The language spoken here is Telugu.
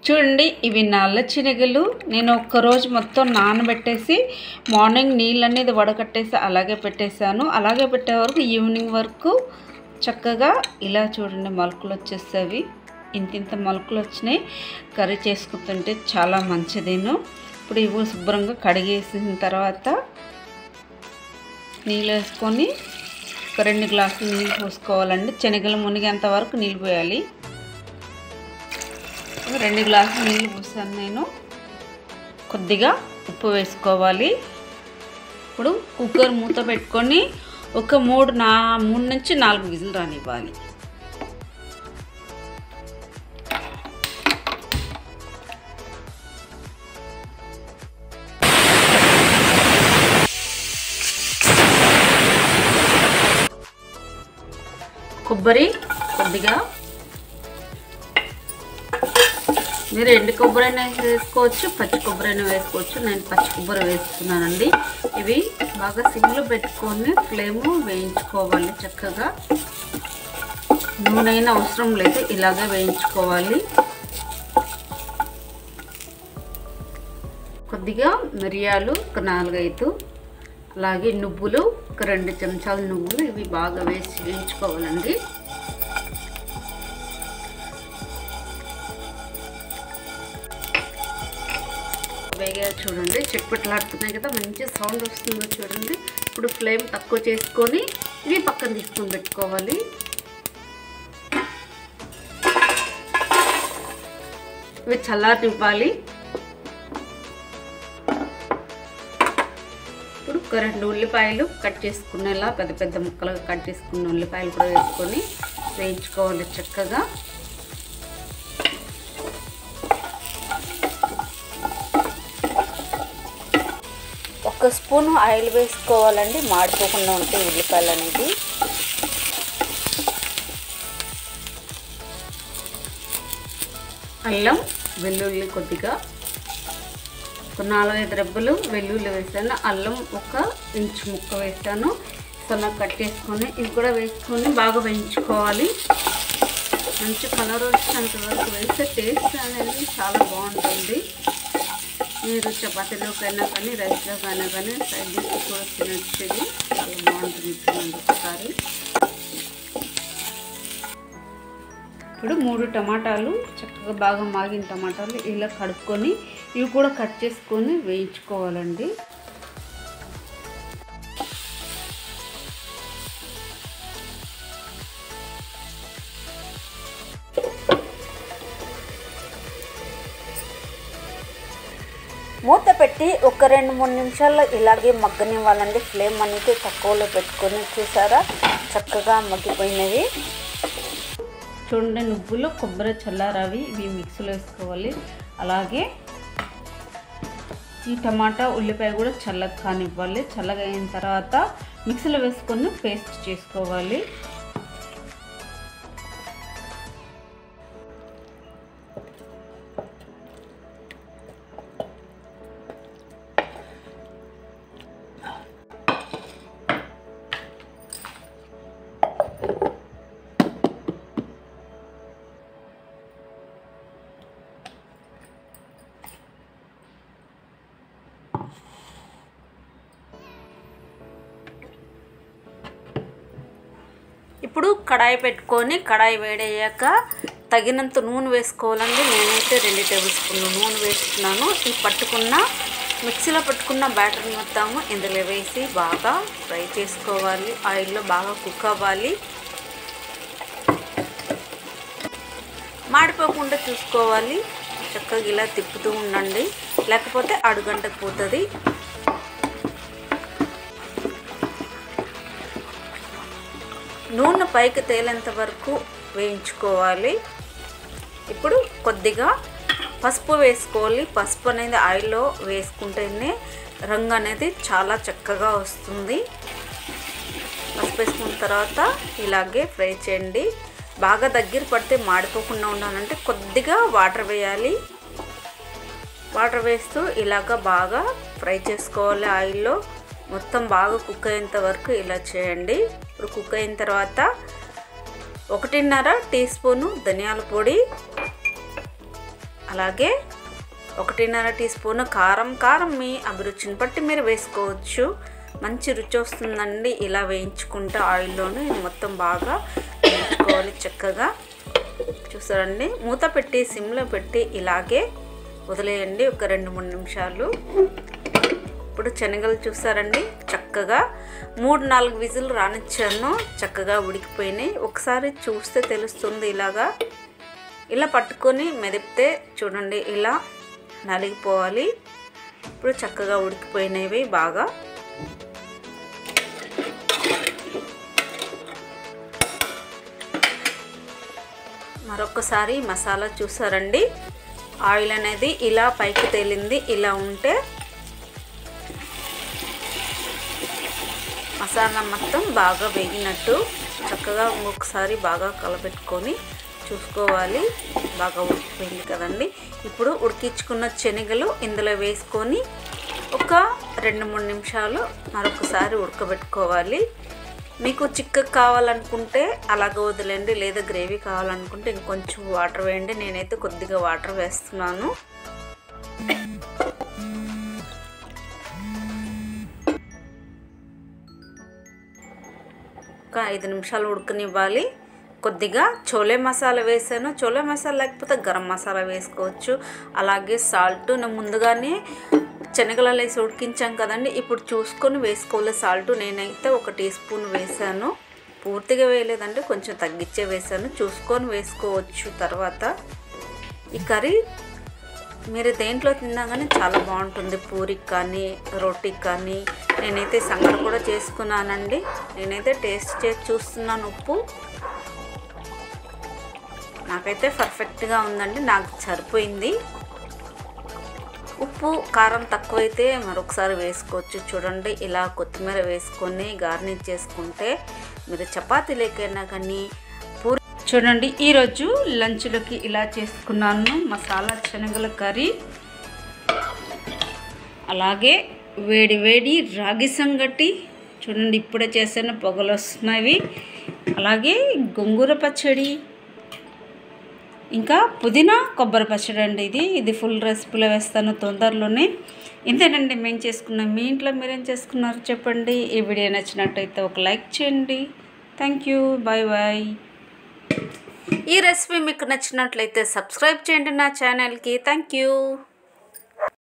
చూడండి ఇవి నల్ల శనగలు నేను ఒక్క రోజు మొత్తం నానబెట్టేసి మార్నింగ్ నీళ్ళు అనేది వడకట్టేసి అలాగే పెట్టేశాను. అలాగే పెట్టే వరకు ఈవినింగ్ వరకు చక్కగా ఇలా చూడండి మొలకలు వచ్చేసేవి. ఇంత మొలకలు వచ్చినాయి. కర్రీ చేసుకుంటుంటే చాలా మంచిదేను. ఇప్పుడు ఇవి శుభ్రంగా కడిగేసిన తర్వాత నీళ్ళు వేసుకొని ఒక 2 గ్లాసులు నీళ్ళు పోసుకోవాలండి. శనగలు మునిగేంత వరకు నీళ్ళు పోయాలి. 2 గ్లాసులు నీళ్ళు పోసాను నేను. కొద్దిగా ఉప్పు వేసుకోవాలి. ఇప్పుడు కుక్కర్ మూత పెట్టుకొని ఒక 3 నుంచి 4 విజిల్ రానివ్వాలి. కొబ్బరి కొద్దిగా మీరు ఎండు కొబ్బరి అయినా వేసుకోవచ్చు, పచ్చి కొబ్బరి అయినా వేసుకోవచ్చు. నేను పచ్చి కొబ్బరి వేస్తున్నానండి. ఇవి బాగా సిమ్లో పెట్టుకొని ఫ్లేమ్ వేయించుకోవాలి. చక్కగా నూనె అయినా అవసరం లేదు, ఇలాగే వేయించుకోవాలి. కొద్దిగా మిరియాలు ఒక 4-5, అలాగే నువ్వులు ఒక 2 చెంచాలు నువ్వులు, ఇవి బాగా వేయించుకోవాలండి. వేగా చూడండి చిట్పట్లాడుతున్నాయి కదా, మంచి సౌండ్ వస్తుందో చూడండి. ఇప్పుడు ఫ్లేమ్ తక్కువ చేసుకొని ఇవి పక్కన తీసుకొని పెట్టుకోవాలి. ఇవి చల్లారివ్వాలి. ఇప్పుడు ఒక 2 ఉల్లిపాయలు కట్ చేసుకునేలా పెద్ద ముక్కలుగా కట్ చేసుకున్న ఉల్లిపాయలు కూడా వేసుకొని వేయించుకోవాలి చక్కగా. ఒక స్పూను ఆయిల్ వేసుకోవాలండి, మాడిపోకుండా ఉంటాయి ఉల్లిపాయలు అనేది. అల్లం వెల్లుల్లి కొద్దిగా ఒక 4-5 రెబ్బలు వెల్లుల్లి వేసాను. అల్లం ఒక ఇంచు ముక్క వేసాను. సన్నగా కట్ చేసుకొని ఇవి కూడా వేసుకొని బాగా వేయించుకోవాలి. మంచి కలర్ వచ్చినంత వరకు వేస్తే టేస్ట్ అనేది చాలా బాగుంటుంది. మీరు చపాతీలోకైనా కానీ రైస్లోకైనా కానీ సైడ్ డిష్ కూడా తినొచ్చేది చాలా బాగుంటుంది. ఒకసారి ఇప్పుడు 3 టమాటాలు చక్కగా బాగా మాగిన టమాటాలు ఇలా కడుక్కొని ఇవి కూడా కట్ చేసుకొని వేయించుకోవాలండి. మూత పెట్టి ఒక 2-3 నిమిషాల్లో ఇలాగే మగ్గనివ్వాలండి. ఫ్లేమ్ అనేది తక్కువలో పెట్టుకొని. చూసారా చక్కగా మగ్గిపోయినవి. చూడండి నువ్వులు కొబ్బరి చల్లారవి ఇవి మిక్సీలో వేసుకోవాలి. అలాగే ఈ టమాటా ఉల్లిపాయ కూడా చల్లగా కానివ్వాలి. చల్లగా అయిన తర్వాత మిక్సీలో వేసుకొని పేస్ట్ చేసుకోవాలి. ఇప్పుడు కడాయి పెట్టుకొని కడాయి వేడయ్యాక తగినంత నూనె వేసుకోవాలండి. నేనైతే 2 టేబుల్ స్పూన్లు నూనె వేసుకున్నాను. ఈ మిక్సీలో పట్టుకున్న బ్యాటర్ మొత్తము ఇందులో వేసి బాగా ఫ్రై చేసుకోవాలి. ఆయిల్లో బాగా కుక్ అవ్వాలి. మాడిపోకుండా చూసుకోవాలి. చక్కగా ఇలా తిప్పుతూ ఉండండి, లేకపోతే అడుగంటకు పోతుంది. నూనె పైకి తేలేంత వరకు వేయించుకోవాలి. ఇప్పుడు కొద్దిగా పసుపు వేసుకోవాలి. పసుపు అనేది ఆయిల్లో వేసుకుంటేనే రంగు అనేది చాలా చక్కగా వస్తుంది. పసుపు వేసుకున్న తర్వాత ఇలాగే ఫ్రై చేయండి. బాగా దగ్గర పడితే మాడిపోకుండా ఉండాలంటే కొద్దిగా వాటర్ వేయాలి. వాటర్ వేస్తూ ఇలాగ బాగా ఫ్రై చేసుకోవాలి ఆయిల్లో. మొత్తం బాగా కుక్ అయ్యేంత వరకు ఇలా చేయండి. ఇప్పుడు కుక్ అయిన తర్వాత 1.5 టీ స్పూను ధనియాల పొడి, అలాగే 1.5 టీ స్పూన్ కారం మీ అభిరుచిని బట్టి మీరు వేసుకోవచ్చు. మంచి రుచి వస్తుందండి ఇలా వేయించుకుంటే ఆయిల్లోనే. మొత్తం బాగా వేయించుకోవాలి చక్కగా. చూసారండి, మూత పెట్టి సిమ్లో పెట్టి ఇలాగే వదిలేయండి ఒక 2-3 నిమిషాలు. ఇప్పుడు శనగలు చూసారండి చక్కగా 3-4 విజిల్ రానిచ్చాను, చక్కగా ఉడికిపోయినాయి. ఒకసారి చూస్తే తెలుస్తుంది. ఇలా పట్టుకొని మెదిపితే చూడండి ఇలా నలిగిపోవాలి. ఇప్పుడు చక్కగా ఉడికిపోయినవి బాగా. మరొకసారి మసాలా చూసారండి, ఆయిల్ అనేది ఇలా పైకి తేలింది. ఇలా ఉంటే మసాలా మొత్తం బాగా వేగినట్టు. చక్కగా ఇంకొకసారి బాగా కలపెట్టుకొని చూసుకోవాలి. బాగా ఉడికిపోయింది కదండి. ఇప్పుడు ఉడికించుకున్న శనగలు ఇందులో వేసుకొని ఒక 2-3 నిమిషాలు మరొకసారి ఉడకబెట్టుకోవాలి. మీకు చిక్కగా కావాలనుకుంటే అలాగ వదిలేండి, లేదా గ్రేవీ కావాలనుకుంటే ఇంకొంచెం వాటర్ వేయండి. నేనైతే కొద్దిగా వాటర్ వేస్తున్నాను. ఒక 5 నిమిషాలు ఉడకనివ్వాలి. కొద్దిగా చోలే మసాలా వేసాను. చోలే మసాలా లేకపోతే గరం మసాలా వేసుకోవచ్చు. అలాగే సాల్ట్ నేను ముందుగానే శనగలలో వేసి ఉడికించాం కదండి, ఇప్పుడు చూసుకొని వేసుకోవాలి సాల్ట్. నేనైతే 1 టీ స్పూన్ వేసాను. పూర్తిగా వేయలేదంటే కొంచెం తగ్గించే వేసాను. చూసుకొని వేసుకోవచ్చు. తర్వాత ఈ కర్రీ మీరు దేంట్లో తిన్నా కానీ చాలా బాగుంటుంది. పూరికి కానీ రోటీకి కానీ. నేనైతే సంగటి కూడా చేసుకున్నానండి. నేనైతే టేస్ట్ చేసి చూస్తున్నాను. ఉప్పు నాకైతే పర్ఫెక్ట్గా ఉందండి, నాకు సరిపోయింది. ఉప్పు కారం తక్కువైతే మరొకసారి వేసుకోవచ్చు. చూడండి ఇలా కొత్తిమీర వేసుకొని గార్నిష్ చేసుకుంటే మీరు చపాతీలేకైనా కానీ పూరి. చూడండి ఈరోజు లంచ్లోకి ఇలా చేసుకున్నాను మసాలా శనగల కర్రీ. అలాగే వేడి వేడి రాగి సంగటి చూడండి ఇప్పుడే చేసిన పొగలు వస్తున్నవి. అలాగే గోంగూర పచ్చడి, ఇంకా పుదీనా కొబ్బరి పచ్చడి అండి. ఇది ఫుల్ రెసిపీలో వేస్తాను తొందరలోనే. ఇంతేనండి మేము చేసుకున్నాం. మీ ఇంట్లో మీరేం చేసుకున్నారు చెప్పండి. ఈ వీడియో నచ్చినట్టయితే ఒక లైక్ చేయండి. Thank you, bye bye. ఈ రెసిపీ మీకు నచ్చినట్లయితే సబ్స్క్రైబ్ చేయండి నా ఛానల్కి. Thank you.